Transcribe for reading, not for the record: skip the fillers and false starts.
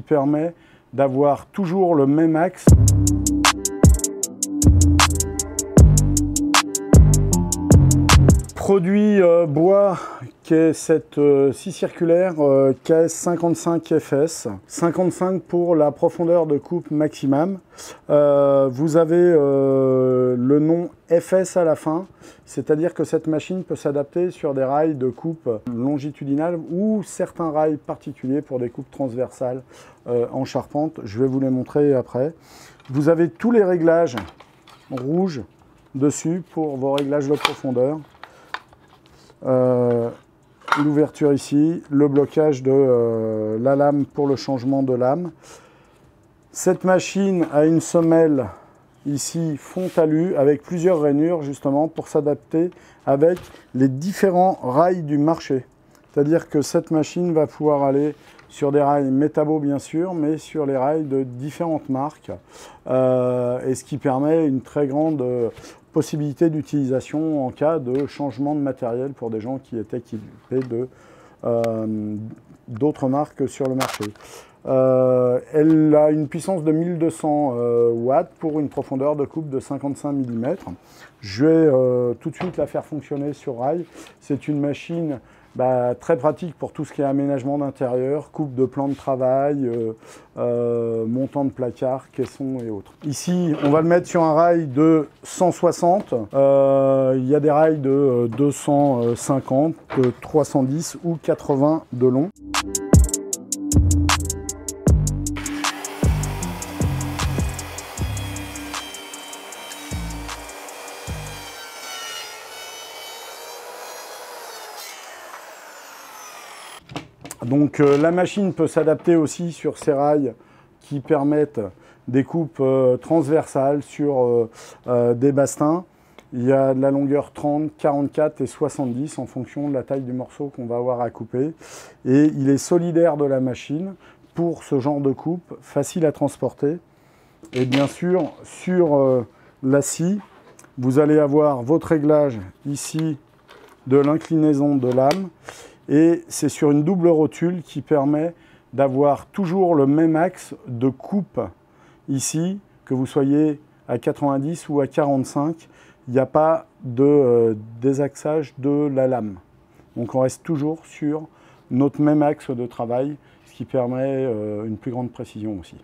permet d'avoir toujours le même axe. Produit bois qui est cette scie circulaire KS 55 FS, 55 pour la profondeur de coupe maximum. Vous avez le nom FS à la fin, c'est-à-dire que cette machine peut s'adapter sur des rails de coupe longitudinale ou certains rails particuliers pour des coupes transversales en charpente. Je vais vous les montrer après. Vous avez tous les réglages rouges dessus pour vos réglages de profondeur. L'ouverture ici, le blocage de la lame pour le changement de lame. Cette machine a une semelle ici fond talus avec plusieurs rainures justement pour s'adapter avec les différents rails du marché. C'est-à-dire que cette machine va pouvoir aller sur des rails Metabo bien sûr, mais sur les rails de différentes marques, et ce qui permet une très grande possibilité d'utilisation en cas de changement de matériel pour des gens qui étaient équipés d'autres marques sur le marché. Elle a une puissance de 1200 watts pour une profondeur de coupe de 55 mm. Je vais tout de suite la faire fonctionner sur rail. C'est une machine très pratique pour tout ce qui est aménagement d'intérieur, coupe de plan de travail, montant de placard, caisson et autres. Ici, on va le mettre sur un rail de 160. Il y a des rails de 250, de 310 ou 80 de long. Donc la machine peut s'adapter aussi sur ces rails qui permettent des coupes transversales sur des bastings. Il y a de la longueur 30, 44 et 70 en fonction de la taille du morceau qu'on va avoir à couper. Et il est solidaire de la machine pour ce genre de coupe, facile à transporter. Et bien sûr, sur la scie, vous allez avoir votre réglage ici de l'inclinaison de lame. Et c'est sur une double rotule qui permet d'avoir toujours le même axe de coupe ici, que vous soyez à 90 ou à 45, il n'y a pas de désaxage de la lame. Donc on reste toujours sur notre même axe de travail, ce qui permet une plus grande précision aussi.